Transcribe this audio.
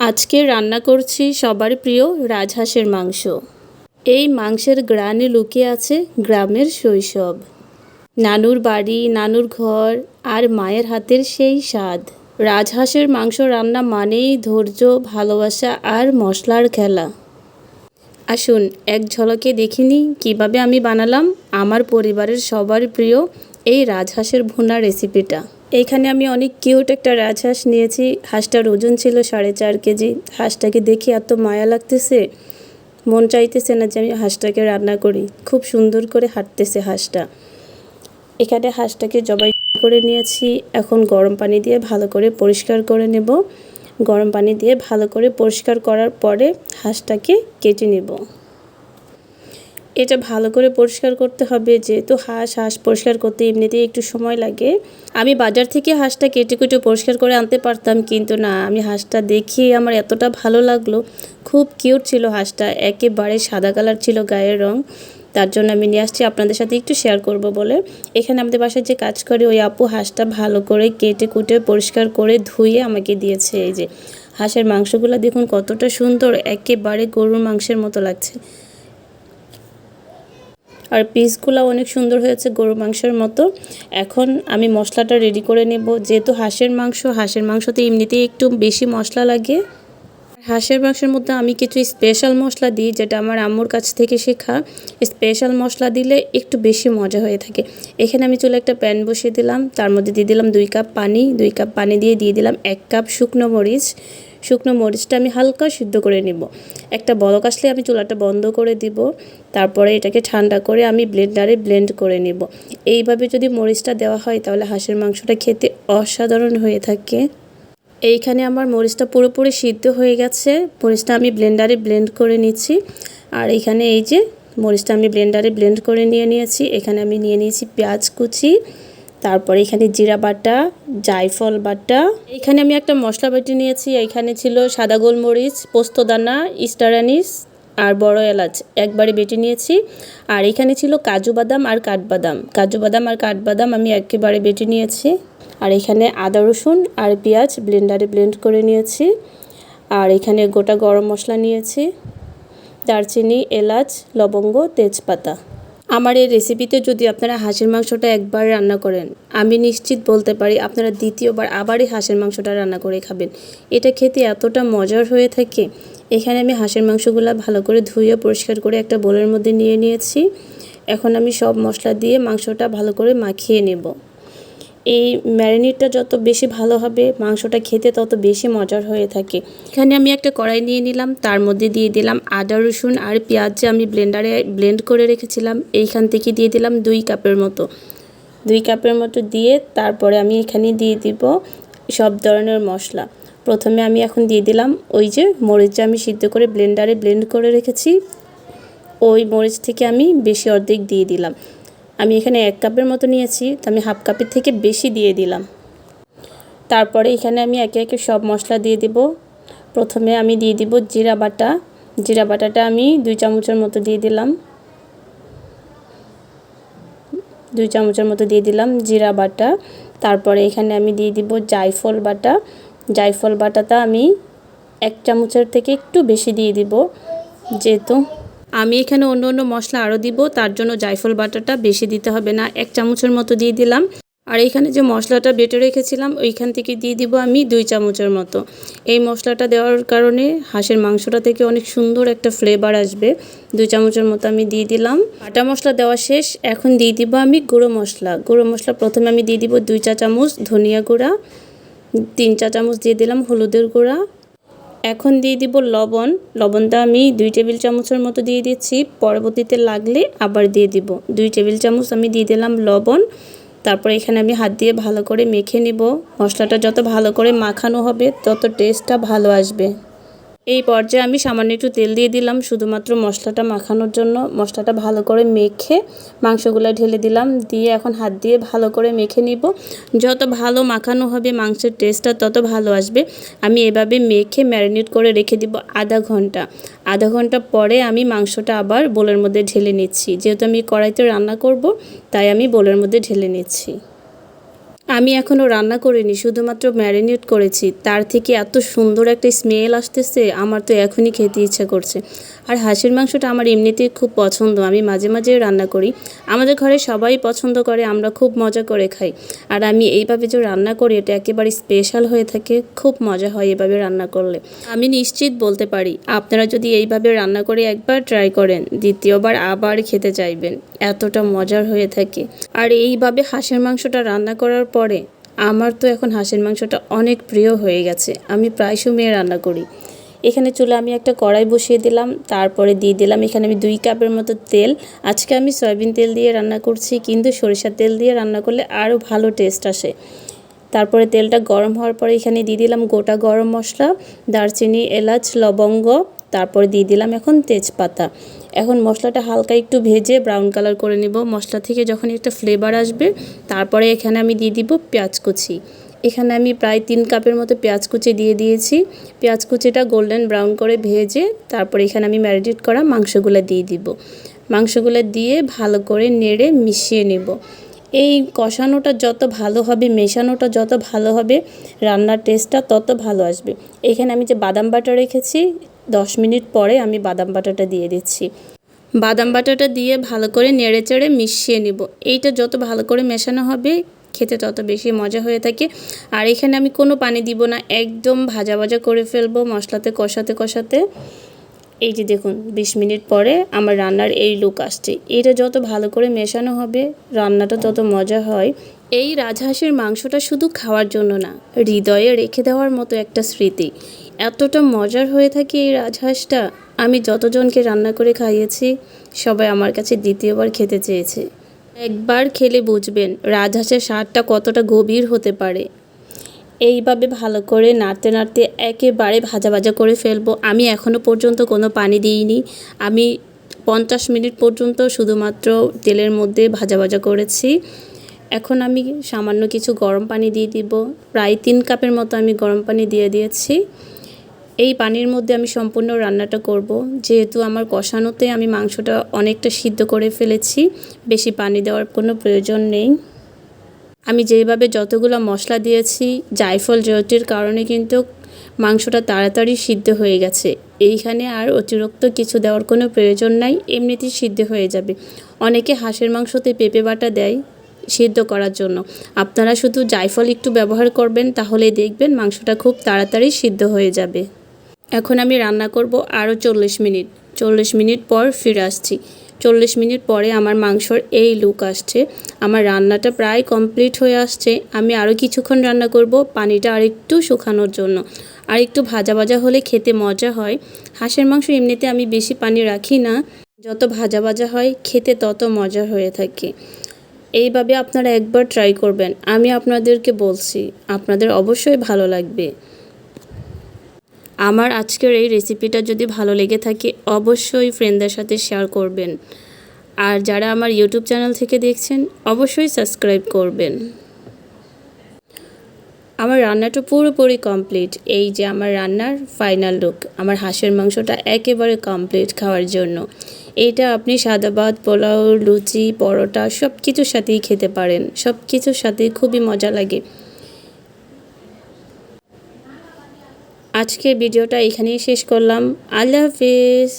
আজকে রান্না করছি সবার প্রিয় রাজহাঁসের মাংস। এই মাংসের গ্রানে লুকিয়ে আছে গ্রামের শৈশব, নানুর বাড়ি, নানুর ঘর আর মায়ের হাতের সেই স্বাদ। রাজহাঁসের মাংস রান্না মানেই ধৈর্য, ভালোবাসা আর মশলার খেলা। আসুন এক ঝলকে দেখিনি কিভাবে আমি বানালাম আমার পরিবারের সবার প্রিয় এই রাজহাঁসের ভুনা রেসিপিটা। এইখানে আমি অনেক কিউট একটা রাজহাঁস নিয়েছি। হাঁসটার ওজন ছিল 4.5 কেজি। হাঁসটাকে দেখে এত মায়া লাগতেছে, মন চাইতেছে না যে আমি হাঁসটাকে রান্না করি। খুব সুন্দর করে হাঁটতেছে হাঁসটা। এখানে হাঁসটাকে জবাই করে নিয়েছি। এখন গরম পানি দিয়ে ভালো করে পরিষ্কার করে নেব। গরম পানি দিয়ে ভালো করে পরিষ্কার করার পরে হাঁসটাকে কেটে নেব। এটা ভালো করে পরিষ্কার করতে হবে, যেহেতু হাঁস পরিষ্কার করতে এমনিতেই একটু সময় লাগে। আমি বাজার থেকে হাঁসটা কেটে পরিষ্কার করে আনতে পারতাম, কিন্তু না, আমি হাঁসটা দেখে আমার এতটা ভালো লাগলো। খুব কিউট ছিল হাঁসটা, একেবারে সাদা কালার ছিল গায়ের রং। তার জন্য আমি নিয়ে আসছি আপনাদের সাথে একটু শেয়ার করব বলে। এখানে আমাদের বাসায় যে কাজ করে ওই আপু হাঁসটা ভালো করে কেটে পরিষ্কার করে ধুয়ে আমাকে দিয়েছে। এই যে হাঁসের মাংসগুলো দেখুন কতটা সুন্দর, একেবারে গরুর মাংসের মতো লাগছে। আর পিসগুলো অনেক সুন্দর হয়েছে, গরুর মাংসের মতো। এখন আমি মশলাটা রেডি করে নেব। যেহেতু হাঁসের মাংসতে এমনিতেই একটু বেশি মশলা লাগে। হাঁসের মাংসের মধ্যে আমি কিছু স্পেশাল মশলা দিই, যেটা আমার আম্মুর কাছ থেকে শেখা। স্পেশাল মশলা দিলে একটু বেশি মজা হয়ে থাকে। এখানে আমি চুলে একটা প্যান বসিয়ে দিলাম, তার মধ্যে দিয়ে দিলাম 2 কাপ পানি। 2 কাপ পানি দিয়ে দিলাম 1 কাপ শুকনো মরিচ। শুকনো মরিচটা আমি হালকা সিদ্ধ করে নেব। একটা বলক আসলে আমি চুলাটা বন্ধ করে দিব। তারপরে এটাকে ঠান্ডা করে আমি ব্লেন্ডারে ব্লেন্ড করে নেব। এইভাবে যদি মরিচটা দেওয়া হয় তাহলে হাঁসের মাংসটা খেতে অসাধারণ হয়ে থাকে। এইখানে আমার মরিচটা পুরোপুরি সিদ্ধ হয়ে গেছে। মরিচটা আমি ব্লেন্ডারে ব্লেন্ড করে নিচ্ছি। আর এখানে এই যে মরিচটা আমি ব্লেন্ডারে ব্লেন্ড করে নিয়েছি। এখানে আমি নিয়ে নিয়েছি পেঁয়াজ কুচি, তারপরে এখানে জিরা বাটা, জায়ফল বাটা। এখানে আমি একটা মশলা বাটি নিয়েছি। এখানে ছিল সাদা গোলমরিচ, পোস্তদানা, স্টার অ্যানিস আর বড় এলাচ একবারে বেটে নিয়েছি। আর এখানে ছিল কাজু বাদাম আর কাঠবাদাম আমি একেবারে বেটে নিয়েছি। আর এখানে আদা রসুন আর পেঁয়াজ ব্লেন্ডারে ব্লেন্ড করে নিয়েছি। আর এখানে গোটা গরম মশলা নিয়েছি, দারচিনি, এলাচ, লবঙ্গ, তেজপাতা। আমার এই রেসিপিতে যদি আপনারা হাঁসের মাংসটা একবার রান্না করেন, আমি নিশ্চিত বলতে পারি আপনারা দ্বিতীয়বার আবারই হাঁসের মাংসটা রান্না করে খাবেন। এটা খেতে এতটা মজার হয়ে থাকে। এখানে আমি হাঁসের মাংসগুলো ভালো করে ধুয়ে পরিষ্কার করে একটা বোলের মধ্যে নিয়ে নিয়েছি। এখন আমি সব মশলা দিয়ে মাংসটা ভালো করে মাখিয়ে নেব। এই ম্যারিনেটটা যত বেশি ভালো হবে মাংসটা খেতে তত বেশি মজার হয়ে থাকে। এখানে আমি একটা কড়াই নিয়ে নিলাম, তার মধ্যে দিয়ে দিলাম আদা রসুন আর পেঁয়াজ যে আমি ব্লেন্ডারে ব্লেন্ড করে রেখেছিলাম। এইখান থেকে দিয়ে দিলাম 2 কাপের মতো দিয়ে তারপরে আমি এখানে দিয়ে দিব সব ধরনের মশলা। প্রথমে আমি এখন দিয়ে দিলাম ওই যে মরিচ আমি সিদ্ধ করে ব্লেন্ডারে ব্লেন্ড করে রেখেছি, ওই মরিচ থেকে আমি বেশি অর্ধেক দিয়ে দিলাম। আমি এখানে 1 কাপের মতো নিয়েছি, তো আমি হাফ কাপের থেকে বেশি দিয়ে দিলাম। তারপরে এখানে আমি একে একে সব মশলা দিয়ে দিব। প্রথমে আমি দিয়ে দিব জিরা বাটাটা আমি 2 চামচের মতো দিয়ে দিলাম। 2 চামচের মতো দিয়ে দিলাম জিরা বাটা। তারপরে এখানে আমি দিয়ে দিব জায়ফল বাটাটা আমি 1 চামচের থেকে একটু বেশি দিয়ে দিব। যেহেতু আমি এখানে অন্য মশলা আরও দিব, তার জন্য জায়ফল বাটাটা বেশি দিতে হবে না, 1 চামচের মতো দিয়ে দিলাম। আর এখানে যে মশলাটা বেটে রেখেছিলাম ওইখান থেকে দিয়ে দিব আমি 2 চামচের মতো। এই মশলাটা দেওয়ার কারণে হাঁসের মাংসটা থেকে অনেক সুন্দর একটা ফ্লেভার আসবে। 2 চামচের মতো আমি দিয়ে দিলাম। বাটা মশলা দেওয়া শেষ, এখন দিয়ে দিব আমি গুঁড়ো মশলা। প্রথমে আমি দিয়ে দিব 2 চা চামচ ধনিয়া গুঁড়া, 3 চা চামচ দিয়ে দিলাম হলুদের গুঁড়া। এখন দিয়ে দিব লবণটা আমি 2 টেবিল চামচের মতো দিয়ে দিচ্ছি। পরবর্তীতে লাগলে আবার দিয়ে দিব। 2 টেবিল চামচ আমি দিয়ে দিলাম লবণ। তারপরে এখানে আমি হাত দিয়ে ভালো করে মেখে নিব। মশলাটা যত ভালো করে মাখানো হবে তত টেস্টটা ভালো আসবে। এই পর্যায়ে আমি সামান্য একটু তেল দিয়ে দিলাম শুধুমাত্র মশলাটা মাখানোর জন্য। মশলাটা ভালো করে মেখে মাংসগুলো ঢেলে দিলাম, দিয়ে এখন হাত দিয়ে ভালো করে মেখে নিব। যত ভালো মাখানো হবে মাংসের টেস্টটা তত ভালো আসবে। আমি এভাবে মেখে ম্যারিনেট করে রেখে দিব আধা ঘন্টা পরে আমি মাংসটা আবার বোলের মধ্যে ঢেলে নিচ্ছি। যেহেতু আমি কড়াইতে রান্না করব তাই আমি বোলের মধ্যে ঢেলে নিচ্ছি। আমি এখনও রান্না করিনি, শুধুমাত্র ম্যারিনেট করেছি। তার থেকে এত সুন্দর একটা স্মেল আসতেছে, আমার তো এখনই খেতে ইচ্ছা করছে। আর হাঁসের মাংসটা আমার এমনিতেই খুব পছন্দ, আমি মাঝে মাঝে রান্না করি। আমাদের ঘরে সবাই পছন্দ করে, আমরা খুব মজা করে খাই। আর আমি এইভাবে যে রান্না করি এটা একেবারে স্পেশাল হয়ে থাকে, খুব মজা হয় এভাবে রান্না করলে। আমি নিশ্চিত বলতে পারি আপনারা যদি এইভাবে রান্না করে একবার ট্রাই করেন, দ্বিতীয়বার আবার খেতে চাইবেন, এতটা মজার হয়ে থাকে। আর এইভাবে হাঁসের মাংসটা রান্না করার পরে আমার তো এখন হাঁসের মাংসটা অনেক প্রিয় হয়ে গেছে, আমি প্রায় সময় রান্না করি। এখানে চুলে আমি একটা কড়াই বসিয়ে দিলাম, তারপরে দিয়ে দিলাম এখানে আমি 2 কাপের মতো তেল। আজকে আমি সয়াবিন তেল দিয়ে রান্না করছি, কিন্তু সরিষার তেল দিয়ে রান্না করলে আরও ভালো টেস্ট আসে। তারপরে তেলটা গরম হওয়ার পরে এখানে দিয়ে দিলাম গোটা গরম মশলা, দারচিনি, এলাচ, লবঙ্গ, তারপরে দিয়ে দিলাম এখন তেজপাতা। এখন মশলাটা হালকা একটু ভেজে ব্রাউন কালার করে নেব। মশলা থেকে যখন একটা ফ্লেভার আসবে তারপরে এখানে আমি দিয়ে দিব পেঁয়াজ কুচি। এখানে আমি প্রায় 3 কাপের মতো পেঁয়াজ কুচি দিয়ে দিয়েছি। পেঁয়াজ কুচিটা গোল্ডেন ব্রাউন করে ভেজে তারপরে এখানে আমি ম্যারিনেট করা মাংসগুলো দিয়ে দিব। মাংসগুলো দিয়ে ভালো করে নেড়ে মিশিয়ে নেব। এই কষানোটা যত ভালো হবে, মেশানোটা যত ভালো হবে, রান্নার টেস্টটা তত ভালো আসবে। এখানে আমি যে বাদাম বাটা রেখেছি, 10 মিনিট পরে আমি বাদাম বাটাটা দিয়ে দিচ্ছি। বাদাম বাটাটা দিয়ে ভালো করে নেড়ে চেড়ে মিশিয়ে নেব। এইটা যত ভালো করে মেশানো হবে খেতে তত বেশি মজা হয়ে থাকে। আর এখানে আমি কোনো পানি দিব না, একদম ভাজা ভাজা করে ফেলবো মশলাতে কষাতে কষাতে। এই যে দেখুন 20 মিনিট পরে আমার রান্নার এই লুক আসছে। এটা যত ভালো করে মেশানো হবে রান্নাটা তত মজা হয়। এই রাজহাঁসের মাংসটা শুধু খাওয়ার জন্য না, হৃদয়ে রেখে দেওয়ার মতো একটা স্মৃতি। এতটা মজার হয়ে থাকে এই রাজহাঁসটা, আমি যতজনকে রান্না করে খাইয়েছি সবাই আমার কাছে দ্বিতীয়বার খেতে চেয়েছে। একবার খেলে বুঝবেন রাজহাঁসের স্বাদটা কতটা গভীর হতে পারে। এইভাবে ভালো করে নাড়তে নাড়তে একেবারে ভাজা ভাজা করে ফেলবো। আমি এখনও পর্যন্ত কোনো পানি দিইনি, আমি 50 মিনিট পর্যন্ত শুধুমাত্র তেলের মধ্যে ভাজা ভাজা করেছি। এখন আমি সামান্য কিছু গরম পানি দিয়ে দিব, প্রায় 3 কাপের মতো আমি গরম পানি দিয়ে দিয়েছি। এই পানির মধ্যে আমি সম্পূর্ণ রান্নাটা করব, যেহেতু আমার কষানোতে আমি মাংসটা অনেকটা সিদ্ধ করে ফেলেছি, বেশি পানি দেওয়ার কোনো প্রয়োজন নেই। আমি যেভাবে যতগুলো মশলা দিয়েছি, জায়ফল জয়ত্রীর কারণে কিন্তু মাংসটা তাড়াতাড়ি সিদ্ধ হয়ে গেছে। এইখানে আর অতিরিক্ত কিছু দেওয়ার কোনো প্রয়োজন নাই, এমনিতেই সিদ্ধ হয়ে যাবে। অনেকে হাঁসের মাংসতে পেঁপে বাটা দেয় সিদ্ধ করার জন্য, আপনারা শুধু জায়ফল একটু ব্যবহার করবেন, তাহলে দেখবেন মাংসটা খুব তাড়াতাড়ি সিদ্ধ হয়ে যাবে। এখন আমি রান্না করব আরও 40 মিনিট। 40 মিনিট পর ফিরে আসছি। 40 মিনিট পরে আমার মাংসর এই লুক আসছে, আমার রান্নাটা প্রায় কমপ্লিট হয়ে আসছে। আমি আরও কিছুক্ষণ রান্না করব, পানিটা আরেকটু শুকানোর জন্য। আর একটু ভাজা ভাজা হলে খেতে মজা হয়। হাঁসের মাংস এমনিতে আমি বেশি পানি রাখি না, যত ভাজা ভাজা হয় খেতে তত মজা হয়ে থাকে। এইভাবে আপনারা একবার ট্রাই করবেন, আমি আপনাদেরকে বলছি আপনাদের অবশ্যই ভালো লাগবে। আমার আজকের এই রেসিপিটা যদি ভালো লেগে থাকে অবশ্যই ফ্রেন্ডদের সাথে শেয়ার করবেন। আর যারা আমার ইউটিউব চ্যানেল থেকে দেখছেন অবশ্যই সাবস্ক্রাইব করবেন। আমার রান্নাটা পুরোপুরি কমপ্লিট। এই যে আমার রান্নার ফাইনাল লুক, আমার হাঁসের মাংসটা একেবারে কমপ্লিট খাওয়ার জন্য। এইটা আপনি সাদা ভাত, পোলাও, লুচি, পরোটা সব কিছুর সাথেই খেতে পারেন, সব কিছুর সাথেই খুবই মজা লাগে। আজকের ভিডিওটা এখানেই শেষ করলাম। আল্লাহ হাফিজ।